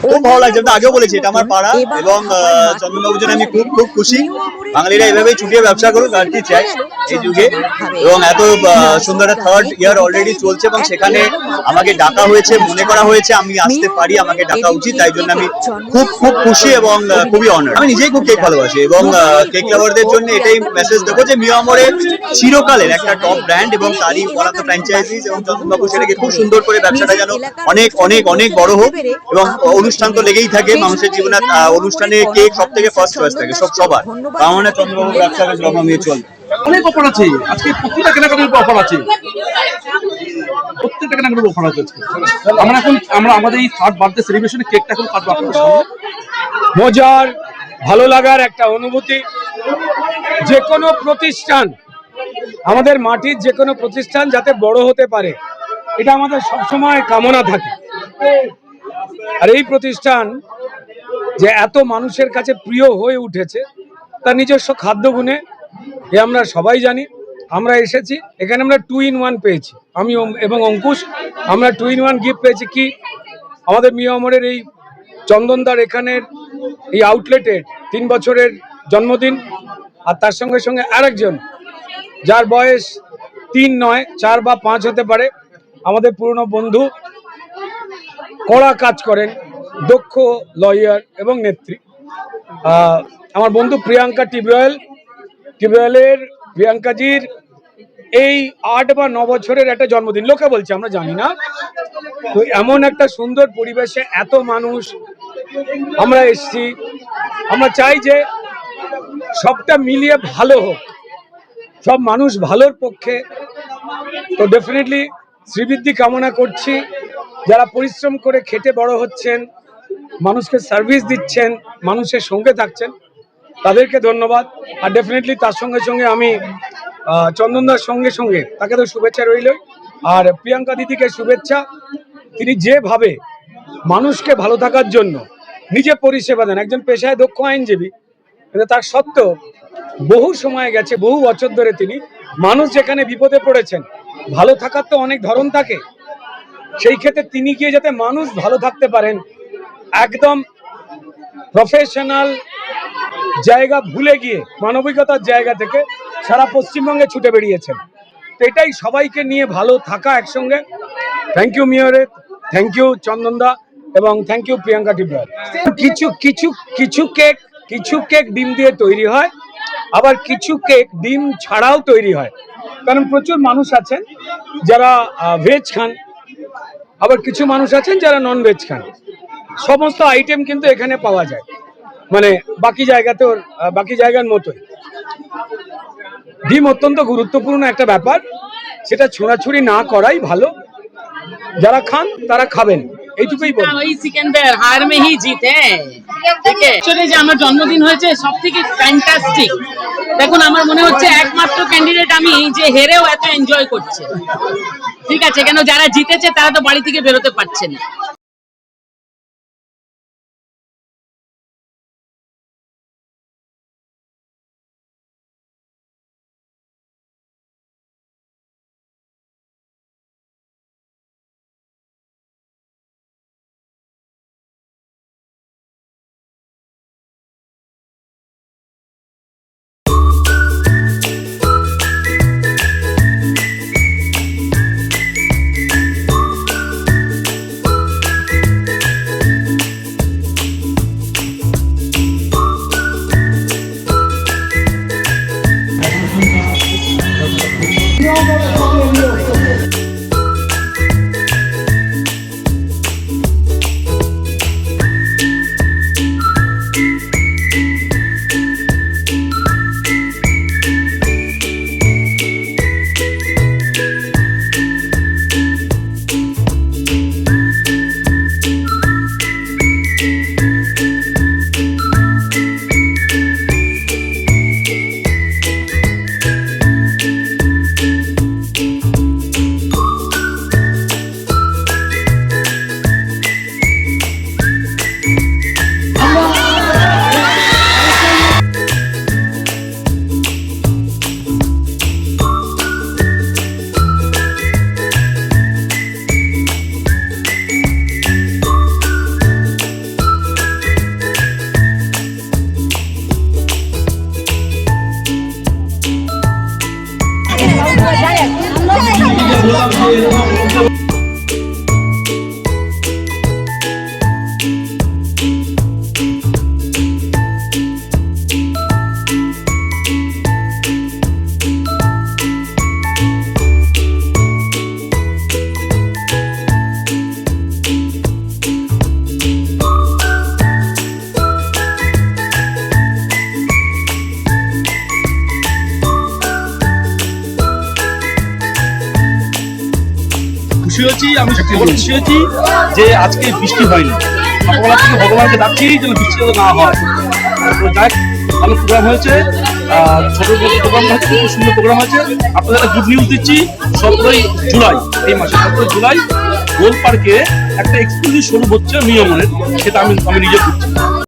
খুব ভালো লাগছে। আমি আগেও বলেছি এটা আমার পাড়া এবং চন্দনবাবুর জন্য আমি খুব খুব খুশি। বাঙালিরা এভাবেই ছুটিয়ে ব্যবসা করুক আর কি চাই এই যুগে। এবং এত সুন্দর একটা থার্ড ইয়ার অলরেডি চলছে এবং সেখানে আমাকে ডাকা হয়েছে, মনে করা হয়েছে আমি আসতে পারি, আমাকে ডাকা উচিত, তাই জন্য আমি খুব খুব খুশি এবং খুবই অনার। আমি নিজেই খুব কেক ভালোবাসি এবং কেক লাভারদের জন্য এটাই মেসেজ দেবো যে মিয়ামরে চিরকালের একটা টপ ব্র্যান্ড এবং তারই ওয়ান অফ দ্য ফ্র্যাঞ্চাইজিস, এবং চন্দনবাবু সেটাকে খুব সুন্দর করে ব্যবসাটা যেন অনেক অনেক অনেক বড় হোক। এবং অনুষ্ঠান তো লেগেই থাকে মানুষের জীবনে, অনুষ্ঠানে কেক সব থেকে ফার্স্ট চয়েস থাকে সবার। আমার চন্দ্রবাবুর ব্যবসা বেশ রকমই চলবে। অনেক অফার আছে আজকে, প্রত্যেকটা কেনাকাটার অফার আছে, প্রত্যেকটা কেনাকাটার অফার আছে আজকে। আমরা আমাদের এই থার্ড বার্থডে সেলিব্রেশনে কেকটা এখন কাটবো। মজার ভালো লাগার একটা অনুভূতি। যে কোনো প্রতিষ্ঠান, আমাদের মাটির যে কোনো প্রতিষ্ঠান যাতে বড় হতে পারে, এটা আমাদের সবসময় কামনা থাকে। আর এই প্রতিষ্ঠান যে এত মানুষের কাছে প্রিয় হয়ে উঠেছে তার নিজস্ব খাদ্য গুণে, এ আমরা সবাই জানি। আমরা এসেছি এখানে, আমরা 2 in 1 পেয়েছি, আমি এবং অঙ্কুশ। আমরা 2 in 1 গিফট পেয়েছি। কি আমাদের মিয়ামরের এই চন্দনদার এখানের এই আউটলেটের 3 বছরের জন্মদিন, আর তার সঙ্গে সঙ্গে আরেকজন যার বয়স 3 নয় 4 বা 5 হতে পারে, আমাদের পুরনো বন্ধু, কড়া কাজ করেন, দক্ষ লয়ার এবং নেত্রী, আমার বন্ধু প্রিয়াঙ্কা টিব্রয়েলের প্রিয়াঙ্কাজির এই 8 বা 9 বছরের একটা জন্মদিন। লোকে বলছে, আমরা জানি না। তো এমন একটা সুন্দর পরিবেশে এত মানুষ আমরা এসছি, আমরা চাই যে সবটা মিলিয়ে ভালো হোক, সব মানুষ ভালোর পক্ষে। তো ডেফিনেটলি শ্রীবৃদ্ধি কামনা করছি। যারা পরিশ্রম করে খেটে বড় হচ্ছেন, মানুষকে সার্ভিস দিচ্ছেন, মানুষের সঙ্গে থাকছেন, তাদেরকে ধন্যবাদ। আর ডেফিনেটলি তার সঙ্গে সঙ্গে আমি চন্দনদার সঙ্গে সঙ্গে তাকে তো শুভেচ্ছা রইল, আর প্রিয়াঙ্কা দিদিকে শুভেচ্ছা। তিনি যেভাবে মানুষকে ভালো থাকার জন্য নিজে পরিষেবা দেন, একজন পেশায় দক্ষ আইনজীবী, কিন্তু তার সত্ত্বেও বহু সময় গেছে, বহু বছর ধরে তিনি মানুষ যেখানে বিপদে পড়েছেন, ভালো থাকার তো অনেক ধরন থাকে, সেই ক্ষেত্রে তিনি গিয়ে যাতে মানুষ ভালো থাকতে পারেন, একদম প্রফেশনাল জায়গা ভুলে গিয়ে মানবিকতার জায়গা থেকে সারা পশ্চিমবঙ্গে ছুটে বেরিয়েছেন। তো এটাই সবাইকে নিয়ে ভালো থাকা একসঙ্গে। থ্যাংক ইউ মেয়রে, থ্যাংক ইউ চন্দনদা, এবং থ্যাংক ইউ প্রিয়াঙ্কা টিব্রয়েল। কিছু কেক ডিম দিয়ে তৈরি হয়, আবার কিছু কেক ডিম ছাড়াও তৈরি হয়। কারণ প্রচুর মানুষ আছেন যারা ভেজ খান, আবার কিছু মানুষ আছেন যারা নন ভেজ খান। সমস্ত আইটেম কিন্তু এখানে পাওয়া যায়, মানে বাকি জায়গার মতোই। ডিম অত্যন্ত গুরুত্বপূর্ণ একটা ব্যাপার, সেটা ছোড়াছুড়ি না করাই ভালো। যারা খান তারা খাবেন, এইটুকুই বলবো। ওই সিকান্দার হার মে হি জিতে। ঠিক আছে, আসলে যে আমার জন্মদিন হয়েছে সবথেকে ফ্যান্টাস্টিক। দেখুন, আমার মনে হচ্ছে একমাত্র ক্যান্ডিডেট আমি যে হেরেও এত এনজয় করছে। ঠিক আছে, কেন যারা জিতেছে তারা তো বাড়ি থেকে বেরোতে পারছে না। হয়েছি, আমি খুশি হয়েছি যে আজকে বৃষ্টি হয়নি। সকালবেলা থেকে ভগবানকে ডাকছি যেন বৃষ্টি যাতে না হয়। তো যাই ভালো প্রোগ্রাম হয়েছে, ছোট প্রোগ্রাম হয়েছে, খুব সুন্দর প্রোগ্রাম হয়েছে। আপনাদের একটা গুড নিউজ দিচ্ছি, 17ই জুলাই এই মাসে 17ই জুলাই গোল পার্কে একটা এক্সক্লুসিভ শোরুম হচ্ছে মিয়মনের, সেটা আমি নিজে করছি।